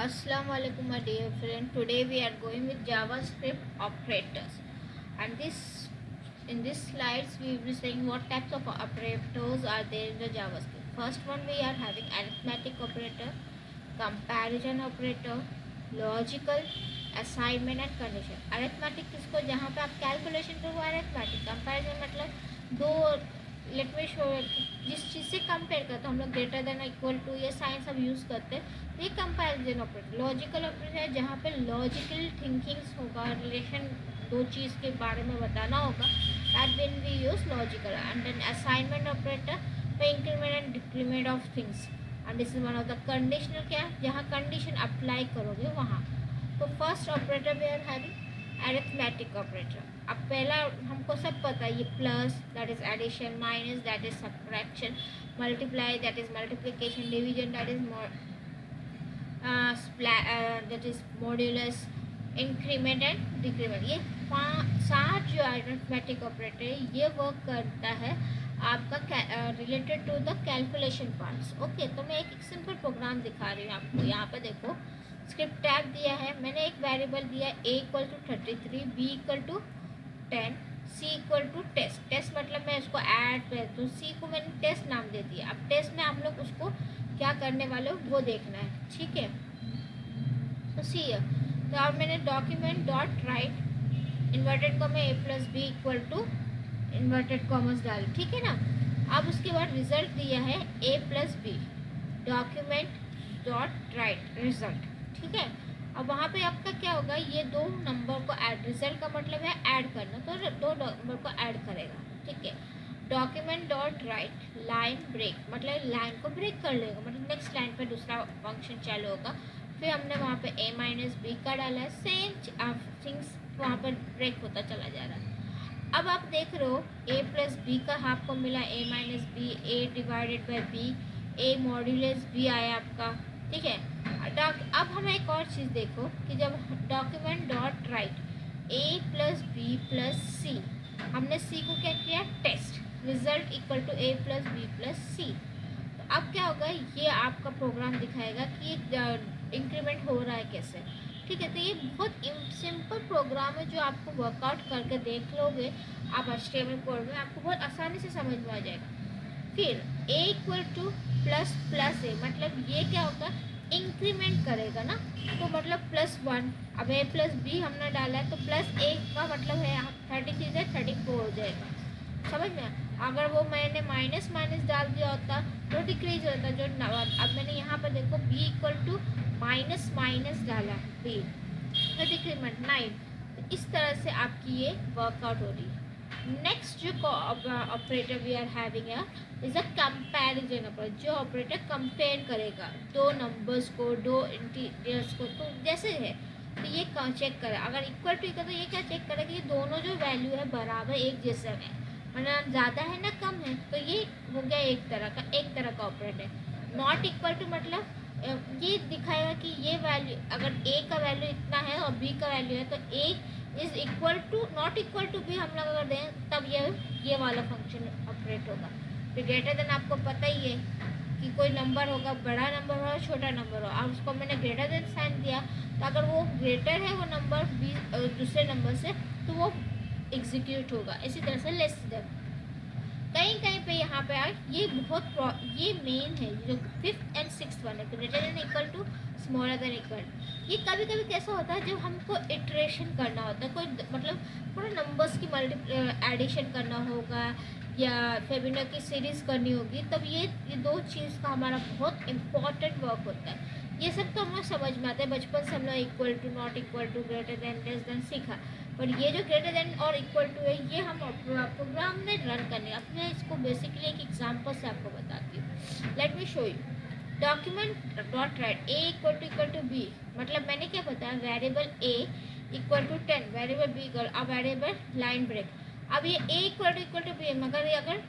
Assalamualaikum my dear friend. Today we are going with JavaScript operators, and in this slides we will be saying what types of operators are there in the JavaScript. First one we are having arithmetic operator, comparison operator, logical, assignment and condition. arithmetic किसको जहाँ पे आप calculation करो वो arithmetic. comparison मतलब दो late me show जिस चीज़ से कंपेयर करते हैं हम लोग ग्रेटर देन इक्वल टू ये साइन सब यूज़ करते हैं. ये कंपैरिजन ऑपरेटर. लॉजिकल ऑपरेटर है जहाँ पे लॉजिकल थिंकिंग्स होगा, रिलेशन दो चीज़ के बारे में बताना होगा. That when we use logical. And then assignment operator पे increment and decrement of things. And this is one of the conditional. क्या जहाँ कंडीशन अप्लाई करोगे वहाँ. तो first operator we are having arithmetic operator. अब पहला हमको सब पता है, ये plus that is addition, minus that is subtraction, multiply that is multiplication, division that is that is modulus, increment and decrement. ये 7 जो अरिथमेटिक ऑपरेटर है ये वर्क करता है आपका related to the calculation parts. Okay, तो मैं एक सिंपल प्रोग्राम दिखा रही हूँ आपको. यहाँ पे देखो स्क्रिप्ट टैग दिया है. मैंने एक वेरिएबल दिया है a equal to 33, b equal to 10, c equal to test. Test मतलब मैं उसको ऐड कर दूँ. c को मैंने टेस्ट नाम दे दिया. अब टेस्ट में आप लोग उसको क्या करने वाले हो वो देखना है. ठीक है, तो सी तो अब मैंने document dot write inverted comma a plus b equal to inverted commas डाल. ठीक है ना. अब उसके बाद रिजल्ट दिया है a plus b, document dot write result. ठीक है. अब वहाँ पे आपका क्या होगा, ये दो नंबर को ऐड, रिजल्ट का मतलब है ऐड करना, तो दो नंबर को ऐड करेगा. ठीक है. Document dot write line break मतलब लाइन को ब्रेक कर लेगा, मतलब नेक्स्ट लाइन पे दूसरा फंक्शन चालू होगा. फिर हमने वहाँ पे a माइनस बी का डाला है. सेम थिंग्स वहाँ पर ब्रेक होता चला जा रहा है. अब आप देख रहे हो a प्लस बी का हाफ को मिला a minus b, a divided by b, a modulus b आया आपका. ठीक है. अब हमें एक और चीज़ देखो कि जब document dot write a plus B plus C, हमने c को क्या किया test, result equal to a plus B plus C. तो अब क्या होगा, ये आपका प्रोग्राम दिखाएगा कि इंक्रीमेंट हो रहा है कैसे. ठीक है. तो ये बहुत सिंपल प्रोग्राम है जो आपको वर्कआउट करके देख लोगे आप HTML कोड में, आपको बहुत आसानी से समझ में आ जाएगा. फिर a equal to plus plus A मतलब ये क्या होगा, इंक्रीमेंट करेगा ना. तो मतलब +1. अब a प्लस बी हमने डाला है तो प्लस a का मतलब है 33 से 34 हो जाएगा. समझ में. अगर वो मैंने माइनस माइनस डाल दिया होता तो डिक्रीज होता. जो अब मैंने यहाँ पर देखो b equal to minus minus डाला b तो डिक्रीमेंट 9. तो इस तरह से आपकी ये वर्कआउट हो रही है. नेक्स्ट जो operator we are having is a comparison operator. जो ऑपरेटर कंपेयर करेगा दो नंबर्स को, दो इंटीजर्स को. तो जैसे है तो ये चेक करे अगर इक्वल टू इक्वल, तो ये क्या चेक करेगा कि ये दोनों जो वैल्यू है बराबर एक जैसे है, मतलब ज़्यादा है ना कम है. तो ये हो गया एक तरह का ऑपरेटर. नॉट इक्वल टू मतलब ये दिखाएगा कि ये वैल्यू अगर a का वैल्यू इतना है और b का वैल्यू है तो a is equal to not equal to भी हम लोग अगर दें तब ये वाला फंक्शन ऑपरेट होगा. फिर ग्रेटर देन आपको पता ही है कि कोई नंबर होगा, बड़ा नंबर हो छोटा नंबर हो. अब उसको मैंने ग्रेटर देन साइन दिया तो अगर वो ग्रेटर है वो नंबर दूसरे नंबर से तो वो एग्जीक्यूट होगा. इसी तरह से लेस देन कहीं कहीं पे यहाँ पे ये ये मेन है जो 5th and 6th वन है. Greater than equal to smaller than equal. ये कभी कभी कैसा होता है जब हमको इटरेशन करना होता है, कोई मतलब पूरा नंबर्स की एडिशन करना होगा या फेबिनो की सीरीज़ करनी होगी, तब ये दो चीज़ का हमारा बहुत इम्पॉर्टेंट वर्क होता है. ये सब तो हमें समझ में आता है, बचपन से हम लोग equal to, not equal to, greater than, less than सीखा. पर ये जो ग्रेटर देन और इक्वल टू है ये हम प्रोग्राम में रन करने. अब मैं इसको बेसिकली एक एग्जांपल से आपको बताती हूँ. Let me show you. Document dot write a equal to b मतलब मैंने क्या बताया, variable a equal to 10, variable b equal, अब वेरिएबल लाइन ब्रेक. अब ये a इक्वल टू b मगर अगर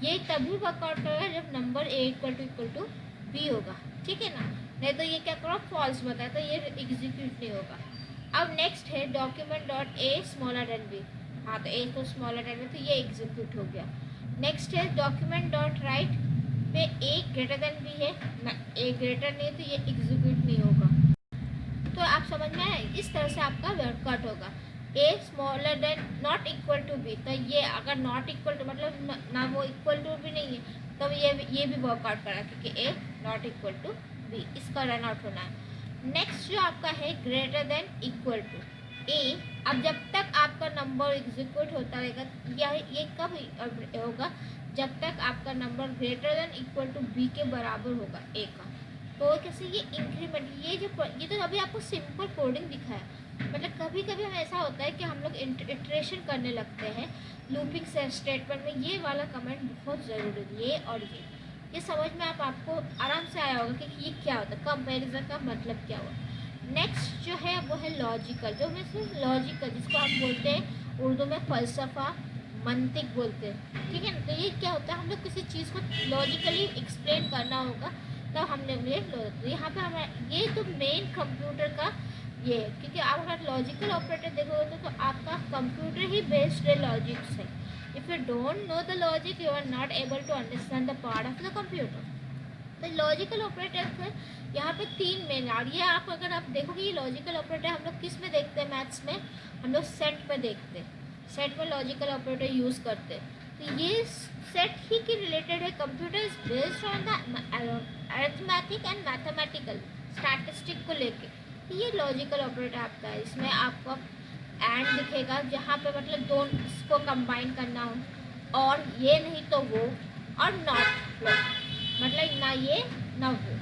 ये तभी वर्कआउट करेगा जब number a equal to b होगा. ठीक है ना. नहीं तो ये क्या करो फॉल्स बताया तो ये एग्जीक्यूट नहीं होगा. अब नेक्स्ट है document dot a smaller than b. हाँ तो a तो स्मॉलर देन b तो ये एग्जीक्यूट हो गया. नेक्स्ट है डॉक्यूमेंट डॉट राइट पे a ग्रेटर देन b है ना, a ग्रेटर नहीं है तो ये एग्जीक्यूट नहीं होगा. तो आप समझ में आए, इस तरह से आपका वर्कआउट होगा। A smaller than not equal to B, तो ये अगर नॉट इक्वल टू मतलब ना वो इक्वल टू भी नहीं है तो ये भी वर्कआउट करा, क्योंकि ए नॉट इक्वल टू बी, इसका रन आउट होना है। नेक्स्ट जो आपका है ग्रेटर देन इक्वल टू ए। अब जब तक आपका नंबर एग्जीक्यूट होता रहेगा, ये कब होगा, जब तक आपका number greater than equal to b के बराबर होगा ए का। तो कैसे ये इंक्रीमेंट, ये तो अभी आपको सिंपल कोडिंग दिखा है, मतलब कभी कभी हम ऐसा होता है कि हम लोग इटरेशन करने लगते हैं लूपिंग स्टेटमेंट में। ये वाला कमेंट बहुत ज़रूरी है, ये और ये समझ में आपको आराम से आया होगा कि ये क्या होता है, कंपैरिजन का मतलब क्या हुआ। नेक्स्ट जो है वो है लॉजिकल, जो मैं सिर्फ लॉजिकल जिसको आप बोलते हैं उर्दू में फ़लसफ़ा, मंतिक बोलते हैं, ठीक है ना। तो ये क्या होता है, हम लोग किसी चीज़ को लॉजिकली एक्सप्लेन करना होगा तब हम लोग ये यहाँ पे हमें ये तो मेन कंप्यूटर का ये, क्योंकि आप अगर लॉजिकल ऑपरेटर देखोगे तो आपका कंप्यूटर ही बेस्ड है लॉजिक से। If you don't know the logic you are not able to understand the part of the computer. तो लॉजिकल ऑपरेटर से यहाँ पे 3 मेन, और ये आप अगर आप देखोगे ये लॉजिकल ऑपरेटर हम लोग किस में देखते हैं, मैथ्स में हम लोग सेट में देखते हैं, सेट में लॉजिकल ऑपरेटर यूज़ करते हैं। तो ये सेट ही की रिलेटेड है, computer is based on the arithmetic and mathematical statistic को लेके। तो ये लॉजिकल ऑपरेटर आपका है, इसमें आपको एंड दिखेगा जहाँ पे मतलब दोनों को कंबाइन करना हो, और ये नहीं तो वो, और नॉट मतलब ना ये ना वो।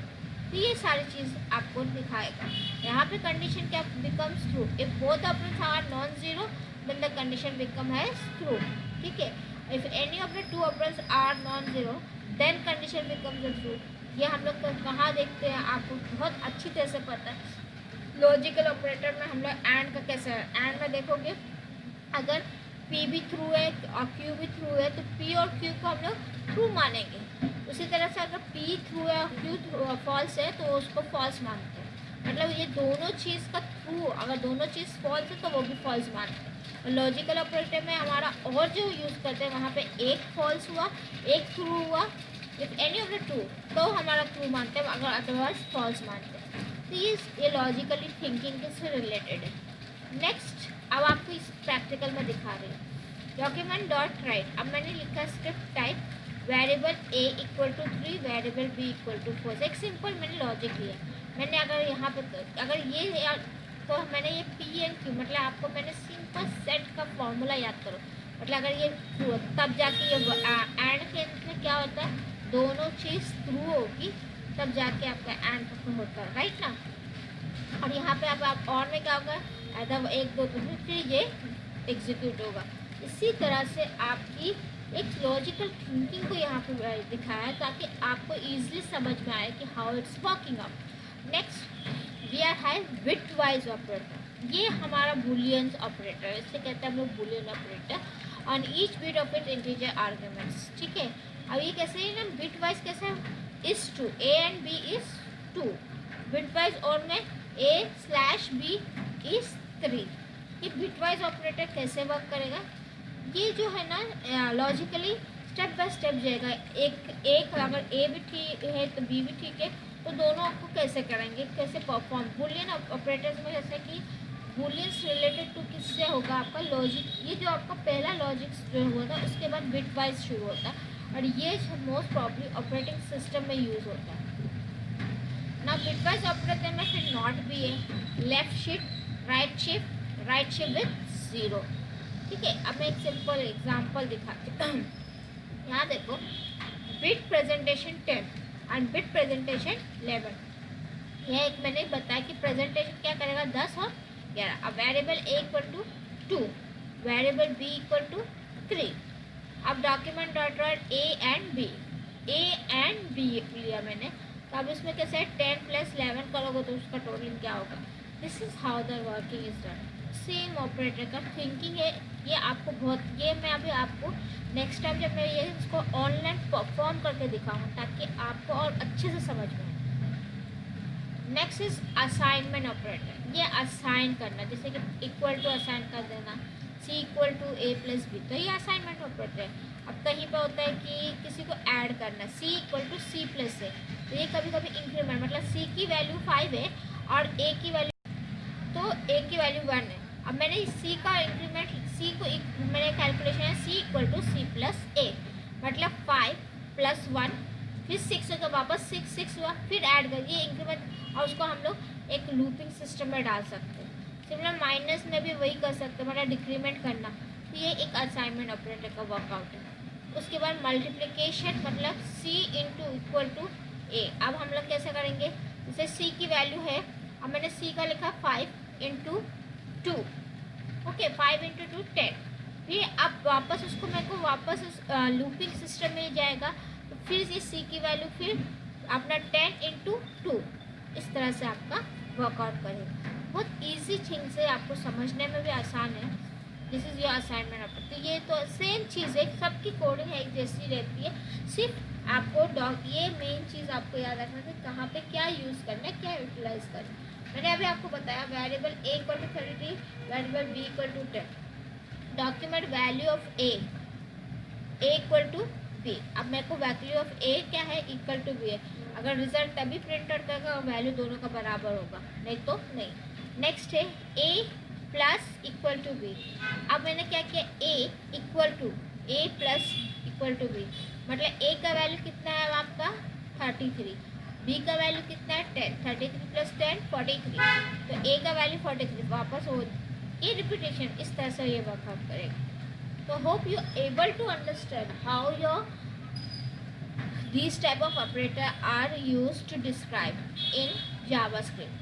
तो ये सारी चीज़ आपको दिखाएगा। यहाँ पे कंडीशन क्या becomes true, if both operands are non zero then the condition become has true, ठीक है। If any of the 2 operands are non zero then condition becomes the true. ये हम लोग कहाँ देखते हैं, आपको बहुत अच्छी तरह से पता है। लॉजिकल ऑपरेटर में हम लोग एंड का कैसे है, एंड में देखोगे अगर पी भी थ्रू है और क्यू भी थ्रू है तो पी और क्यू को हम लोग ट्रू मानेंगे। उसी तरह से अगर पी थ्रू है और क्यू फॉल्स है तो उसको फॉल्स मानते हैं। मतलब ये दोनों चीज़ का थ्रू, अगर दोनों चीज़ फॉल्स है तो वो भी फॉल्स मानते हैं। और लॉजिकल ऑपरेटर में हमारा और जो यूज़ करते हैं वहाँ पे एक फॉल्स हुआ एक थ्रू हुआ, इफ एनी ऑफ द 2 तो हमारा ट्रू मानते हैं, अगर अदरवाइज फॉल्स मानते हैं। तो ये लॉजिकली थिंकिंग से रिलेटेड है। नेक्स्ट अब आपको इस प्रैक्टिकल में दिखा रही हूँ। डॉक्यूमेंट डॉट राइट, अब मैंने लिखा script type variable a equal to 3 variable b equal to 4। एक सिंपल मैंने लॉजिक लिया। मैंने अगर यहाँ पे अगर ये तो मैंने ये p एंड q मतलब आपको मैंने सिंपल सेट का फॉर्मूला याद करो, मतलब अगर ये तब जाके ये एंड के अंत क्या होता है, दोनों चीज़ ट्रू होगी तब जाके आपका एंड खत्म होता है, राइट ना। और यहाँ पे आप और में क्या होगा, अदर 1 2 3 फिर ये एग्जीक्यूट होगा। इसी तरह से आपकी एक लॉजिकल थिंकिंग को यहाँ पे दिखाया है ताकि आपको ईजिली समझ में आए कि how it's working out. Next we are have bitwise operator, ये हमारा बुलियन ऑपरेटर है, इससे कहते हैं हम लोग Boolean operator on each bit of it integer arguments, ठीक है। अब ये कैसे है ना, बिट वाइज कैसे है, is two a and b is 2, bitwise और में a/b इज 3। ये बिट वाइज ऑपरेटर कैसे वर्क करेगा, ये जो है ना लॉजिकली स्टेप बाय स्टेप जाएगा। एक अगर ए भी ठीक है तो बी भी ठीक है, तो दोनों आपको कैसे करेंगे, कैसे परफॉर्म। बुलियन ऑपरेटर्स में जैसे कि बुलियंस रिलेटेड टू किससे होगा, आपका लॉजिक, ये जो आपका पहला लॉजिक जो हुआ था उसके बाद बिट वाइज शुरू होता है, और ये मोस्ट प्रॉब्ली ऑपरेटिंग सिस्टम में यूज़ होता है ना। बिट वाइज ऑपरेटर में फिर नॉट भी है, left shift right shift with 0, ठीक है। अब मैं एक सिंपल एग्जांपल दिखाती हूँ। यहाँ देखो bit presentation 10 and bit presentation 11। यह एक मैंने बताया कि प्रेजेंटेशन क्या करेगा 10 और 11। अब variable a equal to 2, variable b equal to 3। अब document dot write a and b लिया मैंने, तो अब इसमें कैसे है 10 + 11 करोगे तो उसका टोटल क्या होगा। This is how the working is done. Same operator का थिंकिंग है, ये आपको बहुत, ये मैं अभी आपको नेक्स्ट टाइम जब मैं ये इसको ऑनलाइन परफॉर्म करके दिखाऊँ ताकि आपको और अच्छे से समझ में आए। नेक्स्ट इज असाइनमेंट ऑपरेटर, ये असाइन करना, जैसे कि इक्वल टू असाइन कर देना c equal to a + b, तो ये असाइनमेंट ऑपरेटर है। अब कहीं पे होता है कि किसी को ऐड करना, c equal to c + a, तो ये कभी कभी इंक्रीमेंट, मतलब c की वैल्यू 5 है और a की वैल्यू तो a की वैल्यू 1 है। अब मैंने c का इंक्रीमेंट मैंने कैलकुलेशन है c equal to c plus a, मतलब 5 प्लस 1 फिर 6 है तो वापस 6 हुआ, फिर ऐड करिए इंक्रीमेंट और उसको हम लोग एक लूपिंग सिस्टम में डाल सकते हैं। सिमिलर माइनस में भी वही कर सकते हैं, मतलब डिक्रीमेंट करना। तो ये एक असाइनमेंट ऑपरेटर का वर्कआउट है। उसके बाद मल्टीप्लिकेशन मतलब c into equal to a। अब हम लोग कैसे करेंगे, जैसे c की वैल्यू है, अब मैंने c का लिखा 5 इंटू 2, ओके 5 इंटू 2 10। फिर अब वापस उसको मेरे को वापस लूपिंग सिस्टम में जाएगा, तो फिर ये c की वैल्यू फिर अपना 10 इंटू 2, इस तरह से आपका वर्कआउट करेगा। बहुत इजी थिंग्स है, आपको समझने में भी आसान है। This is your assignment. तो ये तो सेम चीज़ है, सबकी कोडिंग एक जैसी रहती है, सिर्फ आपको ये मेन चीज़ आपको याद रखना है कहाँ पे क्या यूज़ करना है, क्या यूटिलाइज करना है। मैंने अभी आपको बताया variable a equal to 33, variable b equal to 10, document value of a equal to b। अब मेरे को वैल्यू ऑफ a क्या है, इक्वल टू b है। अगर रिजल्ट तभी प्रिंट आउट करेगा वैल्यू दोनों का बराबर होगा, नहीं तो नहीं। नेक्स्ट है a plus equal to b. अब मैंने क्या किया, a equal to a plus equal to b, मतलब a का वैल्यू कितना है आपका 33, b का वैल्यू कितना है 10, 33 प्लस 10 43, तो a का वैल्यू 43 वापस हो। ये रिपीटेशन इस तरह से ये वर्कआउट करेगा। तो hope you able to understand how your these type of operator are used to describe in JavaScript.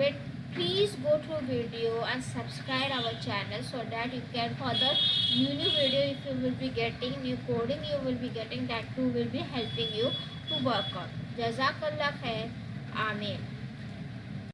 But please go through video and subscribe our channel so that you can further new video if you will be getting new coding you will be getting, that too will be helping you to work on. Jazakallah khair. Amen.